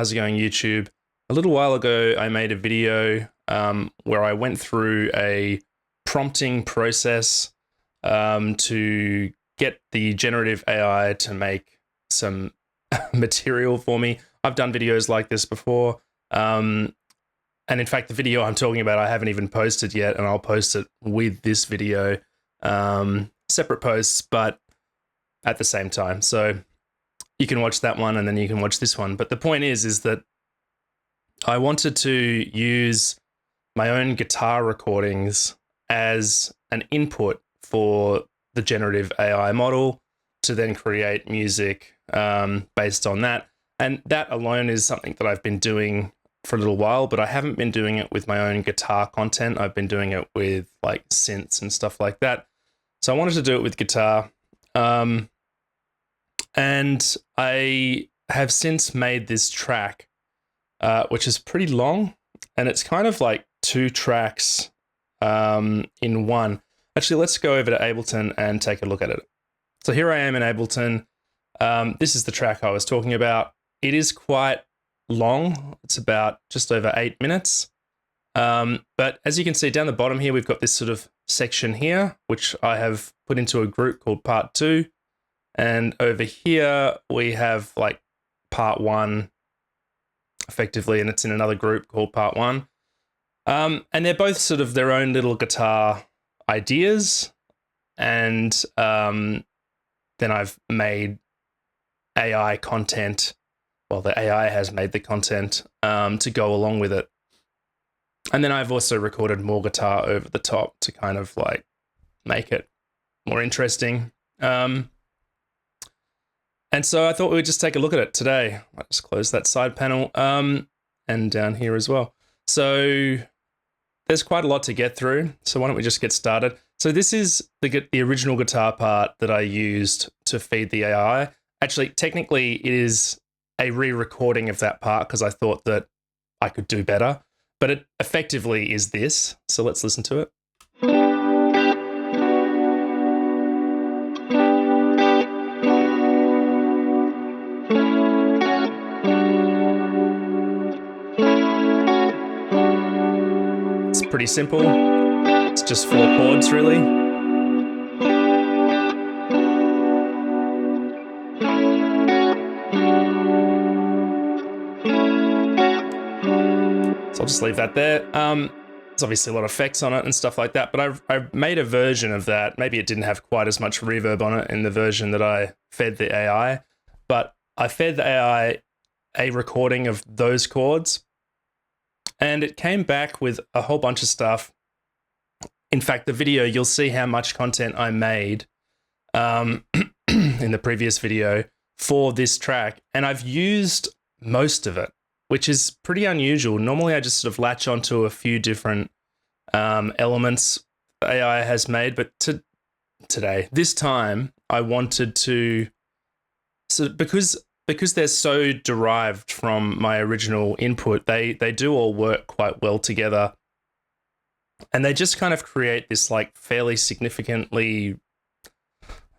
how's it going, YouTube? A little while ago, I made a video where I went through a prompting process to get the generative AI to make some material for me. I've done videos like this before. And in fact, the video I'm talking about, I haven't even posted yet, and I'll post it with this video. Separate posts, but at the same time. So you can watch that one and then you can watch this one. But the point is that I wanted to use my own guitar recordings as an input for the generative AI model to then create music based on that. And that alone is something that I've been doing for a little while, but I haven't been doing it with my own guitar content. I've been doing it with like synths and stuff like that. So I wanted to do it with guitar. And I have since made this track, which is pretty long, and it's kind of like 2 tracks in one. Actually, let's go over to Ableton and take a look at it. So here I am in Ableton. This is the track I was talking about. It is quite long. It's about just over 8 minutes. But as you can see down the bottom here, we've got this sort of section here, which I have put into a group called Part 2. And over here, we have like Part 1 effectively, and it's in another group called Part 1. And they're both sort of their own little guitar ideas. And then I've made AI content. Well, the AI has made the content to go along with it. And then I've also recorded more guitar over the top to kind of like make it more interesting. And so I thought we would just take a look at it today. I'll just close that side panel and down here as well. So there's quite a lot to get through. So why don't we just get started? So this is the original guitar part that I used to feed the AI. Actually, technically, it is a re-recording of that part because I thought that I could do better. But it effectively is this. So let's listen to it. It's pretty simple. It's just 4 chords, really. So I'll just leave that there. There's obviously a lot of effects on it and stuff like that, but I've made a version of that. Maybe it didn't have quite as much reverb on it in the version that I fed the AI, but I fed the AI a recording of those chords, and it came back with a whole bunch of stuff. In fact, the video, you'll see how much content I made in the previous video for this track, and I've used most of it, which is pretty unusual. Normally, I just sort of latch onto a few different elements AI has made, but this time, I wanted to, so because they're so derived from my original input, they do all work quite well together. And they just kind of create this like fairly significantly,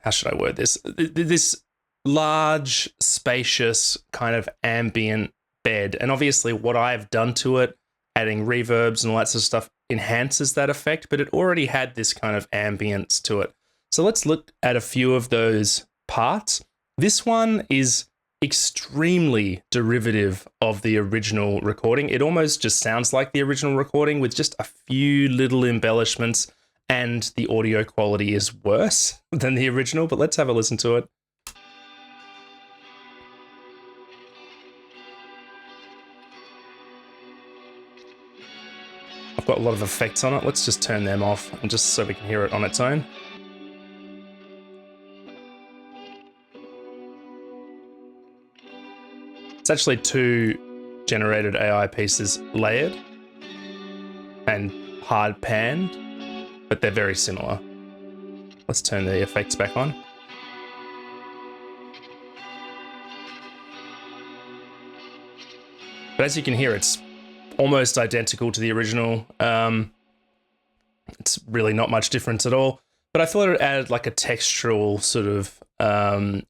how should I word this? This large, spacious kind of ambient bed. And obviously what I've done to it, adding reverbs and all that sort of stuff, enhances that effect, but it already had this kind of ambience to it. So let's look at a few of those parts. This one is extremely derivative of the original recording. It almost just sounds like the original recording with just a few little embellishments, and the audio quality is worse than the original, but let's have a listen to it. I've got a lot of effects on it. Let's just turn them off and just so we can hear it on its own. It's actually 2 generated AI pieces layered and hard panned, but they're very similar. Let's turn the effects back on. But as you can hear, it's almost identical to the original. It's really not much difference at all. But I thought it added like a textural sort of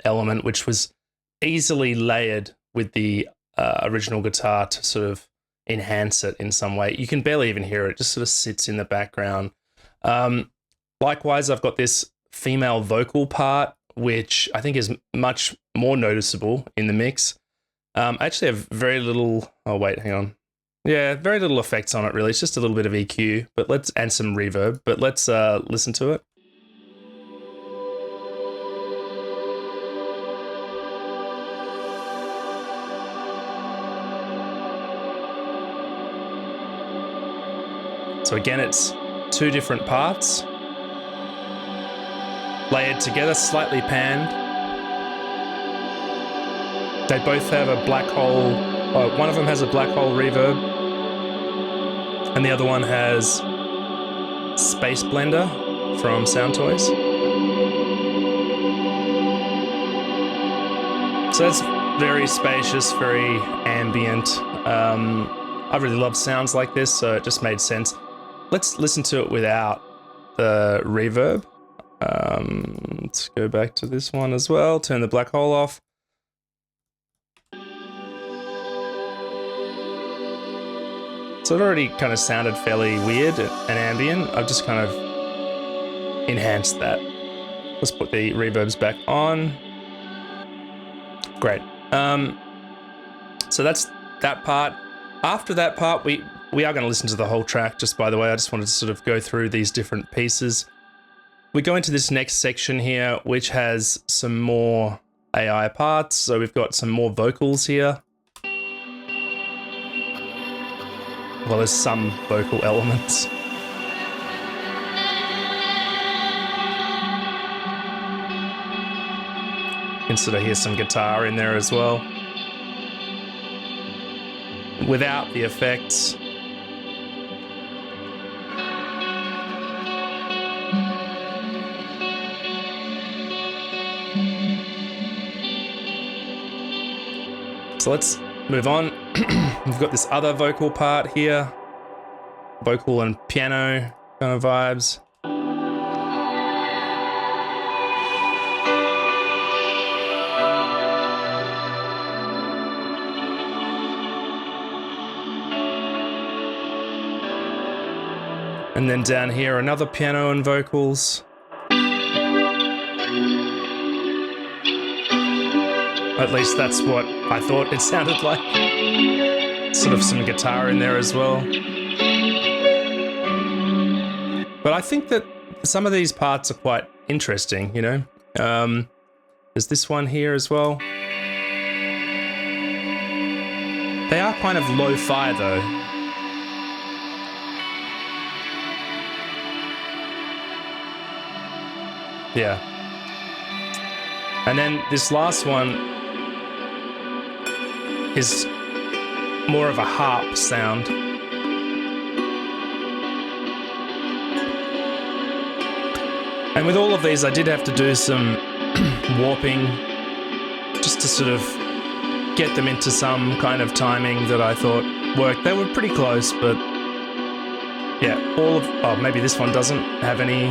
element, which was easily layered with the original guitar to sort of enhance it in some way. You can barely even hear it. It just sort of sits in the background. Likewise, I've got this female vocal part, which I think is much more noticeable in the mix. I actually have very little... Oh, wait, hang on. Yeah, very little effects on it, really. It's just a little bit of EQ, and some reverb. But let's listen to it. So again, it's two different parts, layered together, slightly panned. They both have a black hole. One of them has a black hole reverb, and the other one has Space Blender from Soundtoys. So that's very spacious, very ambient. I really love sounds like this, so it just made sense. Let's listen to it without the reverb. Let's go back to this one as well. Turn the black hole off. So it already kind of sounded fairly weird and ambient. I've just kind of enhanced that. Let's put the reverbs back on. Great. So that's that part. After that part, we are going to listen to the whole track, just by the way. I just wanted to sort of go through these different pieces. We go into this next section here, which has some more AI parts. So we've got some more vocals here. Well, there's some vocal elements. You can sort of hear some guitar in there as well. Without the effects. So let's move on. We've got this other vocal part here. Vocal and piano kind of vibes. And then down here, another piano and vocals. At least that's what I thought it sounded like. Sort of some guitar in there as well. But I think that some of these parts are quite interesting, you know? There's this one here as well. They are kind of lo-fi though. Yeah. And then this last one is more of a harp sound. And with all of these, I did have to do some warping just to sort of get them into some kind of timing that I thought worked. They were pretty close, but yeah, oh, maybe this one doesn't have any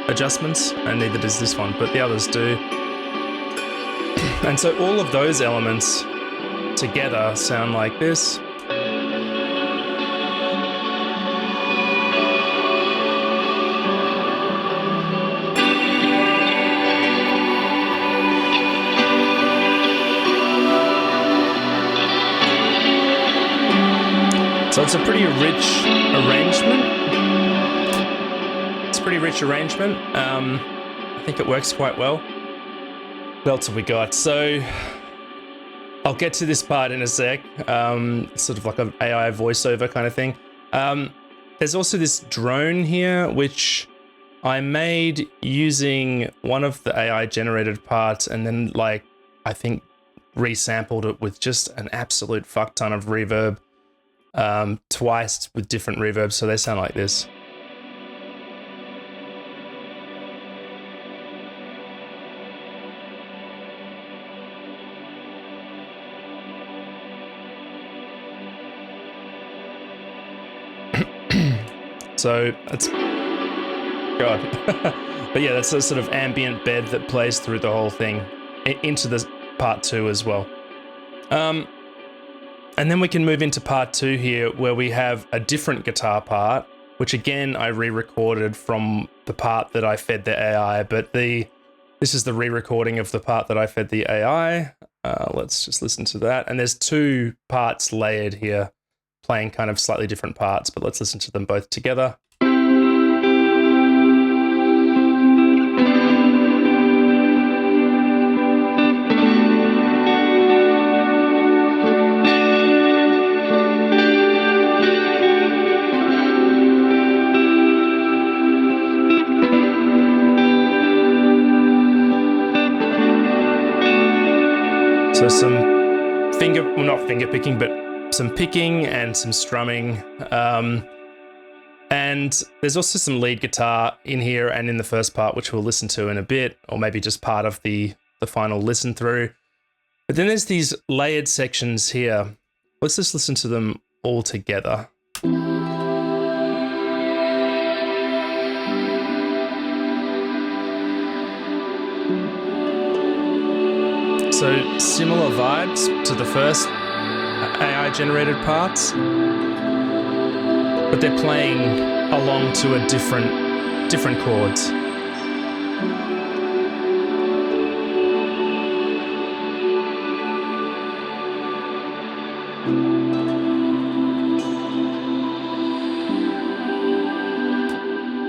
adjustments, and neither does this one, but the others do. And so all of those elements together sound like this. So it's a pretty rich arrangement. I think it works quite well. What else have we got? So I'll get to this part in a sec. It's sort of like an AI voiceover kind of thing. There's also this drone here, which I made using one of the AI generated parts and then I think resampled it with just an absolute fuck ton of reverb. Twice with different reverbs, so they sound like this. So that's God. But yeah, that's a sort of ambient bed that plays through the whole thing into the part 2 as well. And then we can move into part 2 here, where we have a different guitar part, which again I re-recorded from the part that I fed the AI, but this is the re-recording of the part that I fed the AI. Let's just listen to that. And there's 2 parts layered here, playing kind of slightly different parts, but let's listen to them both together. So some not finger picking, but some picking and some strumming. And there's also some lead guitar in here and in the first part, which we'll listen to in a bit, or maybe just part of the final listen through. But then there's these layered sections here. Let's just listen to them all together. So similar vibes to the first AI-generated parts, but they're playing along to a different chords.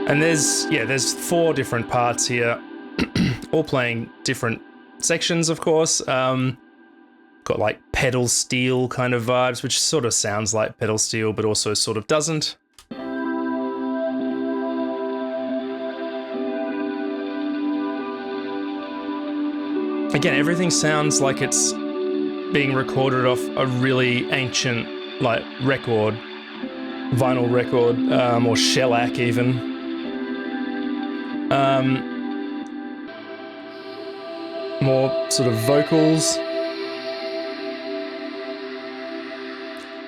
And there's 4 different parts here, all playing different sections, of course. Got like pedal steel kind of vibes, which sort of sounds like pedal steel, but also sort of doesn't. Again, everything sounds like it's being recorded off a really ancient, like, record, vinyl record, or shellac even. More sort of vocals.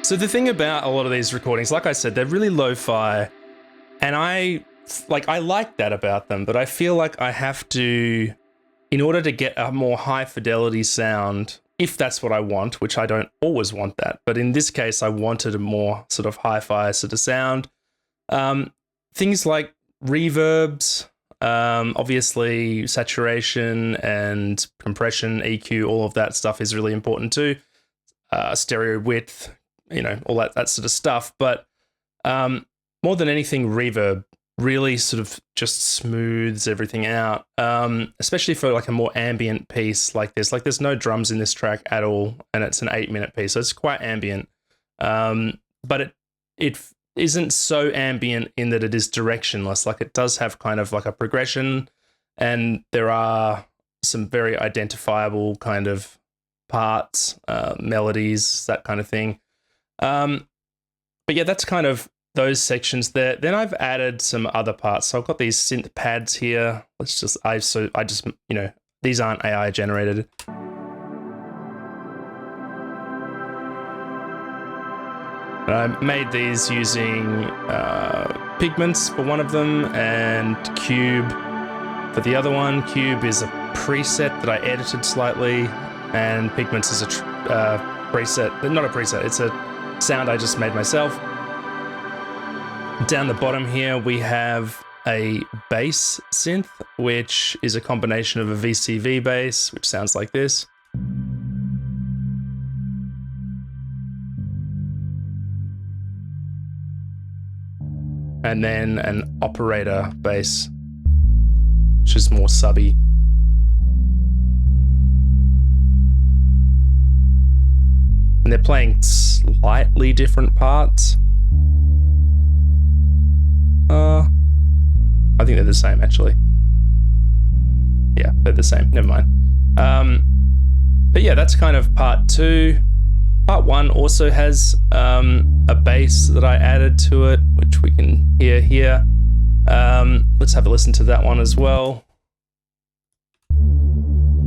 So the thing about a lot of these recordings, like I said, they're really lo-fi, and I like that about them, but I feel like I have to, in order to get a more high fidelity sound, if that's what I want, which I don't always want that, but in this case I wanted a more sort of hi-fi sort of sound. Things like reverbs, obviously saturation and compression, EQ, all of that stuff is really important too. Stereo width, all that sort of stuff. But more than anything, reverb really sort of just smooths everything out, especially for like a more ambient piece like this. Like there's no drums in this track at all, and it's an 8-minute piece, so it's quite ambient. But it isn't so ambient in that it is directionless. Like it does have kind of like a progression, and there are some very identifiable kind of parts, melodies, that kind of thing. But yeah, that's kind of those sections there. Then I've added some other parts. So I've got these synth pads here. These aren't AI generated. And I made these using Pigments for one of them and Cube for the other one. Cube is a preset that I edited slightly, and Pigments is a preset, not a preset, it's a sound I just made myself. Down the bottom here we have a bass synth, which is a combination of a VCV bass, which sounds like this, and then an operator bass, which is more subby. And they're playing slightly different parts. I think they're the same, actually. Yeah, they're the same. Never mind. But yeah, that's kind of part 2. Part 1 also has a bass that I added to it, which we can hear here. Let's have a listen to that one as well.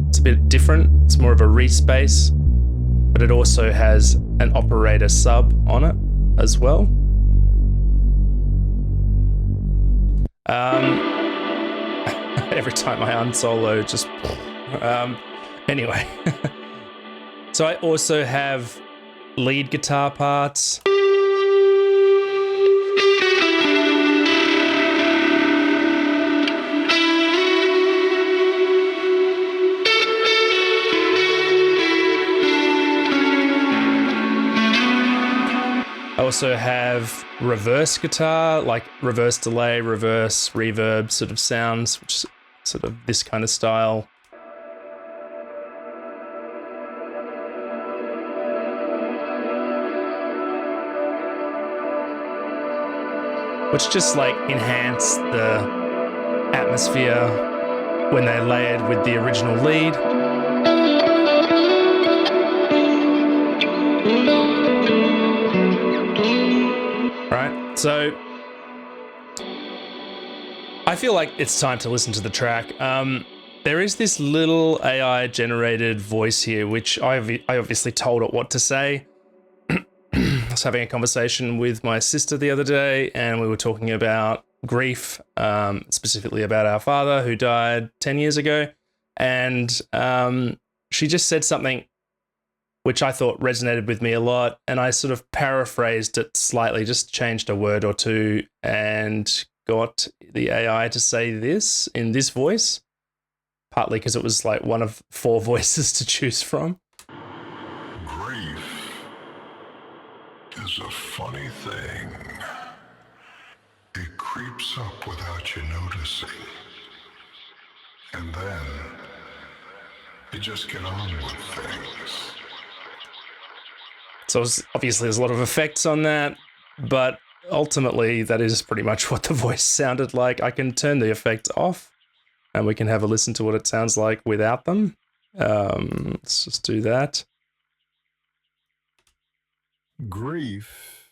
It's a bit different. It's more of a Reese bass, but it also has an operator sub on it as well. Every time I unsolo, just anyway. So I also have lead guitar parts. I also have reverse guitar, like reverse delay, reverse reverb sort of sounds, which is sort of this kind of style. Which just like enhance the atmosphere when they're layered with the original lead. Right, so I feel like it's time to listen to the track. There is this little AI generated voice here, which I obviously told it what to say. I was having a conversation with my sister the other day, and we were talking about grief, specifically about our father who died 10 years ago. And she just said something which I thought resonated with me a lot. And I sort of paraphrased it slightly, just changed a word or two, and got the AI to say this in this voice, partly because it was like one of 4 voices to choose from. Grief is a funny thing. It creeps up without you noticing. And then you just get on with things. So obviously there's a lot of effects on that, but ultimately that is pretty much what the voice sounded like. I can turn the effects off and we can have a listen to what it sounds like without them. Let's just do that. Grief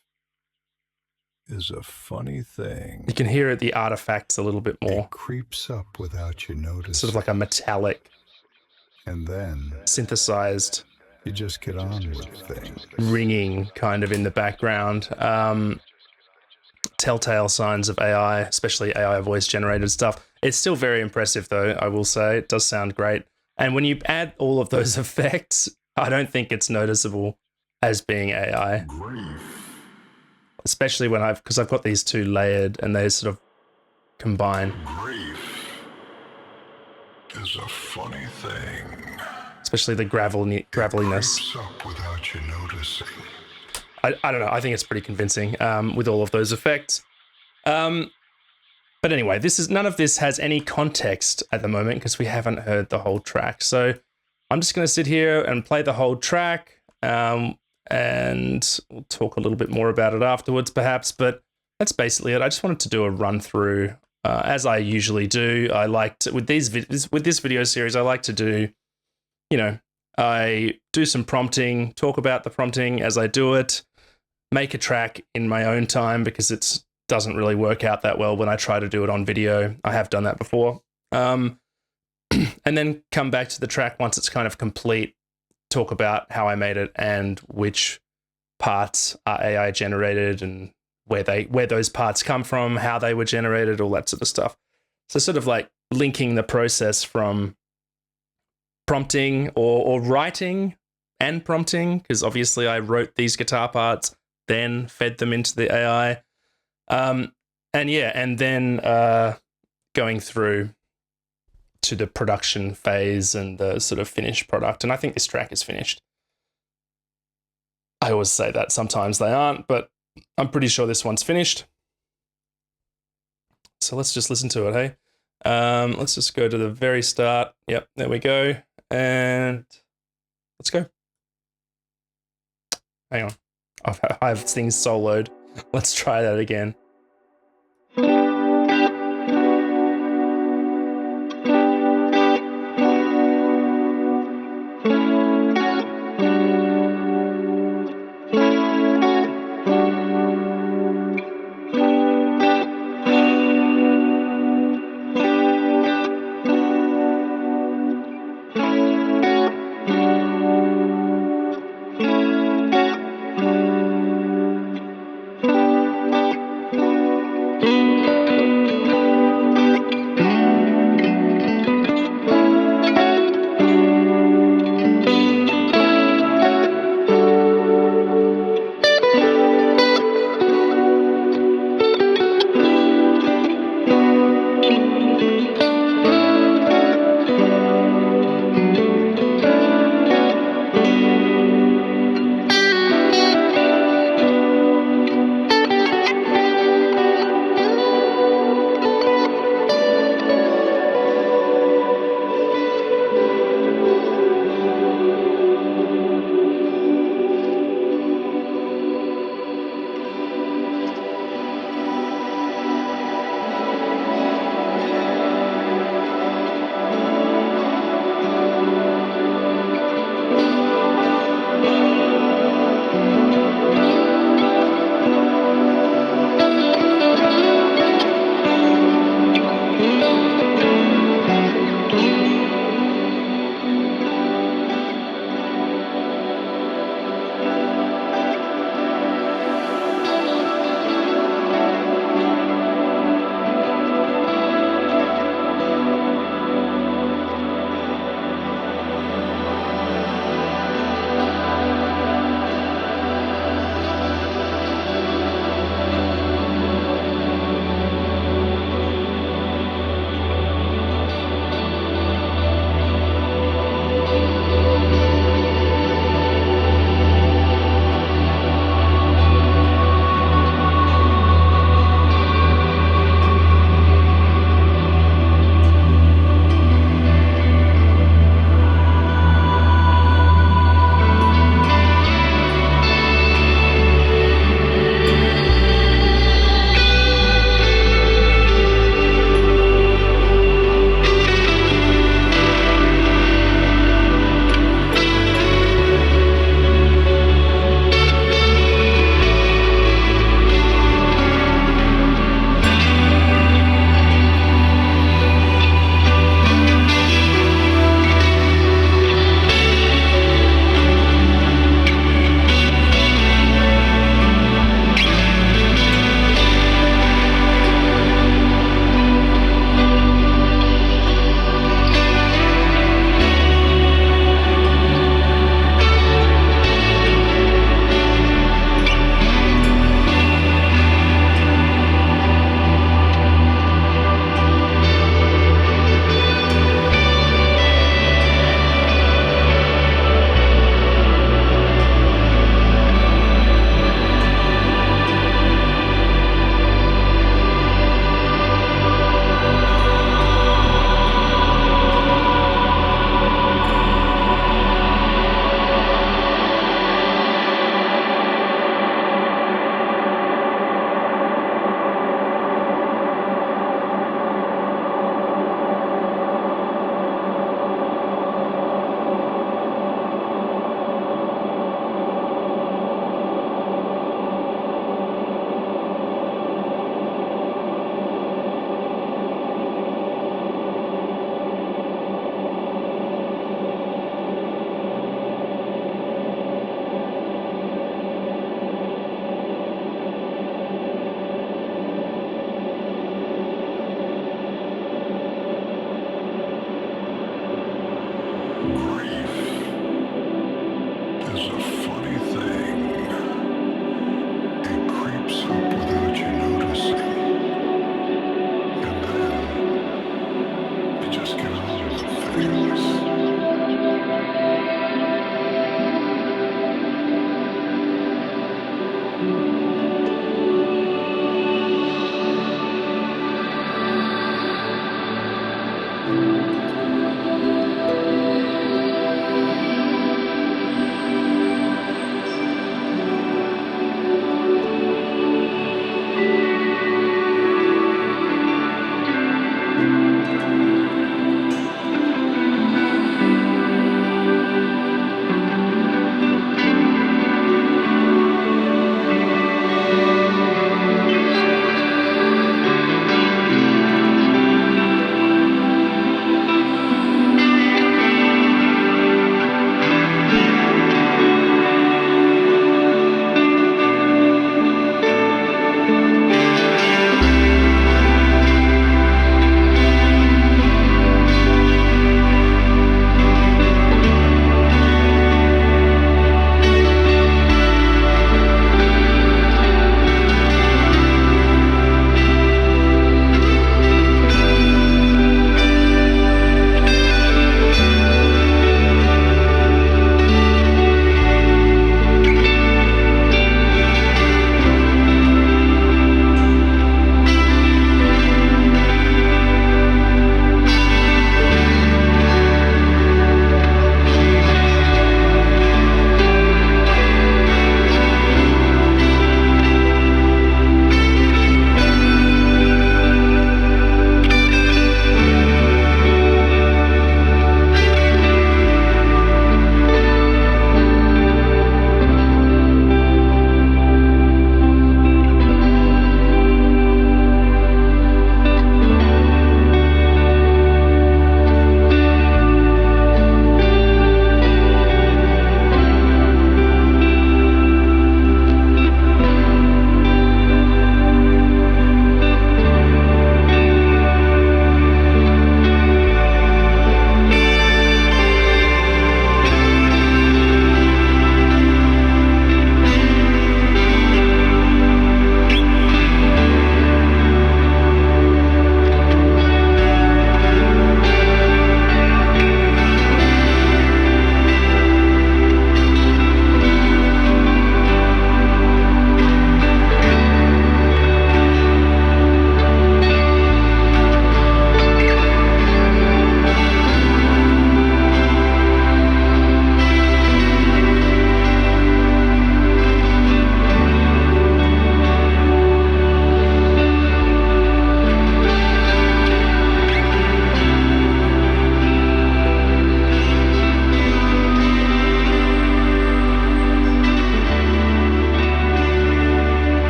is a funny thing. You can hear the artifacts a little bit more. It creeps up without you noticing. Sort of like a metallic, and then synthesized, you just get on with things. Ringing kind of in the background. Telltale signs of AI, especially AI voice generated stuff. It's still very impressive though, I will say. It does sound great. And when you add all of those effects, I don't think it's noticeable as being AI. Grief. Especially when because I've got these 2 layered and they sort of combine. Grief is a funny thing. Especially the graveliness. Creeps up without you noticing. I don't know. I think it's pretty convincing with all of those effects. But anyway, none of this has any context at the moment because we haven't heard the whole track. So I'm just going to sit here and play the whole track, and we'll talk a little bit more about it afterwards, perhaps. But that's basically it. I just wanted to do a run through, as I usually do. I like to, with this video series, I like to do, I do some prompting, talk about the prompting as I do it, make a track in my own time because it doesn't really work out that well when I try to do it on video. I have done that before. And then come back to the track once it's kind of complete, talk about how I made it and which parts are AI generated and where those parts come from, how they were generated, all that sort of stuff. So sort of like linking the process from prompting or writing and prompting, because obviously I wrote these guitar parts, then fed them into the AI. And then going through to the production phase and the sort of finished product. And I think this track is finished. I always say that, sometimes they aren't, but I'm pretty sure this one's finished. So let's just listen to it, hey? Let's just go to the very start. Yep, there we go. And let's go. Hang on. I have things soloed. Let's try that again.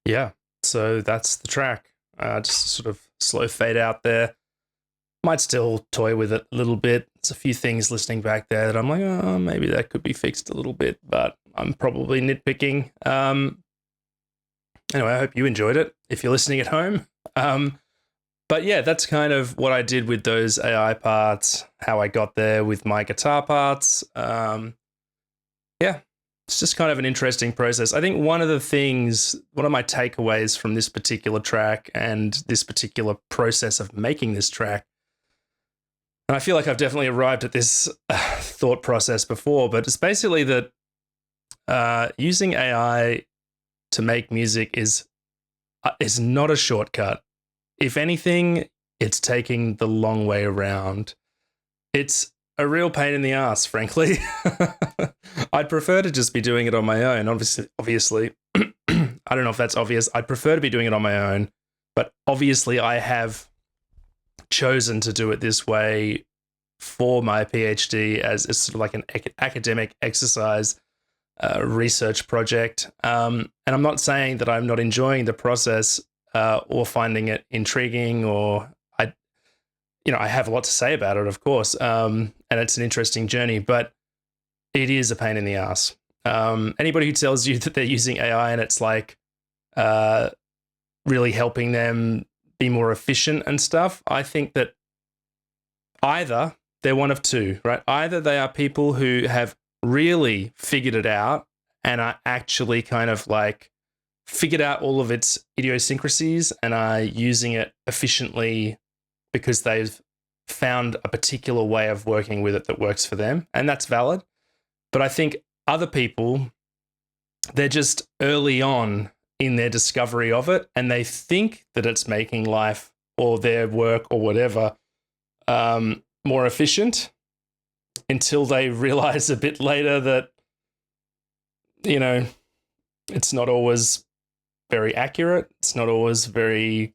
Yeah, so that's the track. Just sort of slow fade out there. Might still toy with it a little bit. There's a few things listening back there that I'm like, oh, maybe that could be fixed a little bit, but I'm probably nitpicking. Anyway, I hope you enjoyed it if you're listening at home. But yeah, that's kind of what I did with those AI parts, how I got there with my guitar parts. Yeah, it's just kind of an interesting process. I think one of my takeaways from this particular track and this particular process of making this track, and I feel like I've definitely arrived at this thought process before, but it's basically that using AI to make music is not a shortcut. If anything, it's taking the long way around. It's a real pain in the ass, frankly. I'd prefer to just be doing it on my own. Obviously, I don't know if that's obvious. I'd prefer to be doing it on my own, but obviously I have chosen to do it this way for my PhD as sort of like an academic exercise, research project. And I'm not saying that I'm not enjoying the process or finding it intriguing, or I have a lot to say about it, of course, and it's an interesting journey, but it is a pain in the ass. Anybody who tells you that they're using AI and it's like really helping them be more efficient and stuff, I think that either they're one of two, right? Either they are people who have really figured it out and are actually kind of like figured out all of its idiosyncrasies and are using it efficiently because they've found a particular way of working with it that works for them, and that's valid. But I think other people, they're just early on in their discovery of it, and they think that it's making life or their work or whatever more efficient until they realize a bit later that, you know, it's not always very accurate. It's not always very,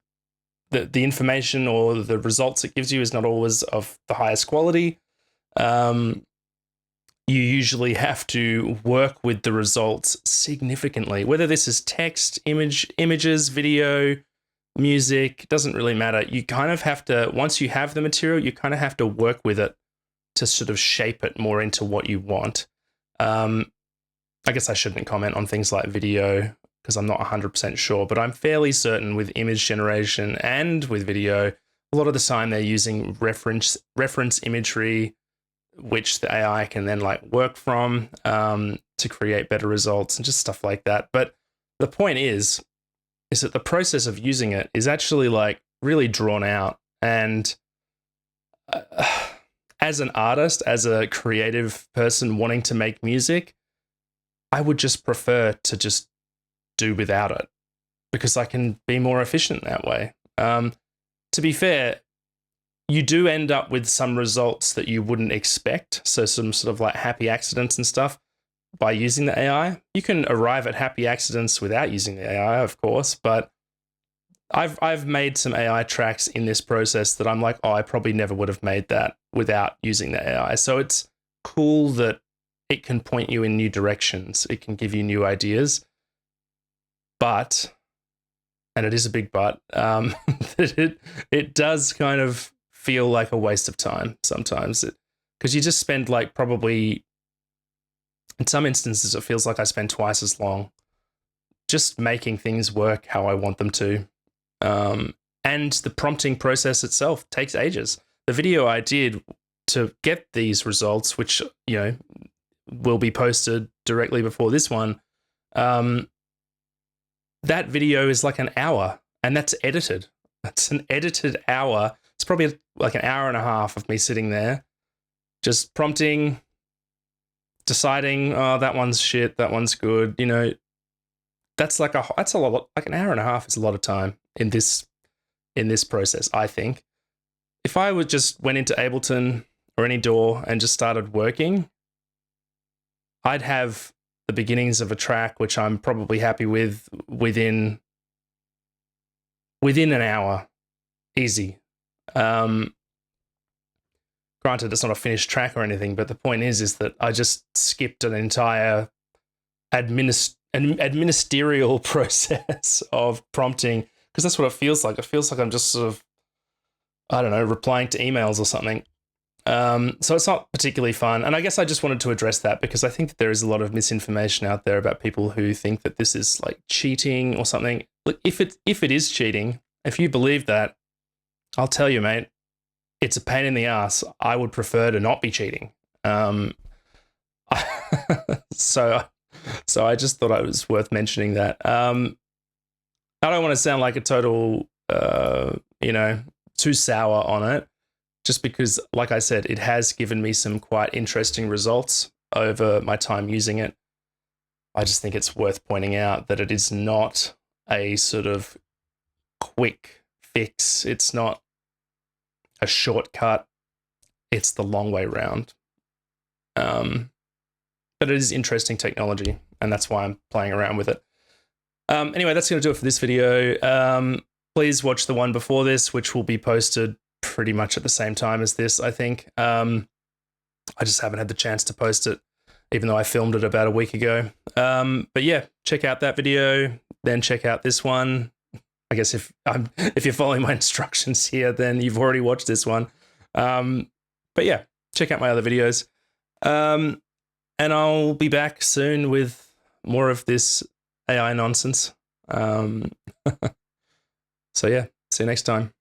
the information or the results it gives you is not always of the highest quality. You usually have to work with the results significantly, whether this is text, images, video, music, it doesn't really matter. You kind of have to, once you have the material, you kind of have to work with it to sort of shape it more into what you want. I guess I shouldn't comment on things like video because I'm not 100% sure, but I'm fairly certain with image generation and with video, a lot of the time they're using reference imagery, which the AI can then like work from to create better results and just stuff like that. But the point is that the process of using it is actually like really drawn out. And as an artist, as a creative person wanting to make music, I would just prefer to just do without it because I can be more efficient that way. To be fair, you do end up with some results that you wouldn't expect. So some sort of like happy accidents and stuff by using the AI. You can arrive at happy accidents without using the AI, of course, but I've made some AI tracks in this process that I'm like, oh, I probably never would have made that without using the AI. So it's cool that it can point you in new directions. It can give you new ideas. But, and it is a big but, it does kind of feel like a waste of time sometimes, because you just spend like probably, in some instances, it feels like I spend twice as long just making things work how I want them to. And the prompting process itself takes ages. The video I did to get these results, which, you know, will be posted directly before this one, that video is like an hour, and that's edited. That's an edited hour. It's probably like an hour and a half of me sitting there just prompting, deciding, oh, that one's shit, that one's good. You know, that's a lot. Like an hour and a half is a lot of time in this process, I think. If I would just went into Ableton or any DAW and just started working, I'd have the beginnings of a track which I'm probably happy with within an hour, easy. Granted, it's not a finished track or anything, but the point is that I just skipped an entire administerial process of prompting, because that's what it feels like. It feels like I'm just sort of, I don't know, replying to emails or something. So it's not particularly fun. And I guess I just wanted to address that because I think that there is a lot of misinformation out there about people who think that this is like cheating or something. Look, if it is cheating, if you believe that, I'll tell you, mate, it's a pain in the ass. I would prefer to not be cheating. So I just thought it was worth mentioning that. I don't want to sound like a total, too sour on it, just because, like I said, it has given me some quite interesting results over my time using it. I just think it's worth pointing out that it is not a sort of quick fix. It's not a shortcut. It's the long way round. But it is interesting technology, and that's why I'm playing around with it. Anyway, that's going to do it for this video. Please watch the one before this, which will be posted pretty much at the same time as this, I think. I just haven't had the chance to post it, even though I filmed it about a week ago. But yeah, check out that video, then check out this one. I guess if you're following my instructions here, then you've already watched this one. But yeah, check out my other videos. And I'll be back soon with more of this AI nonsense. So yeah, see you next time.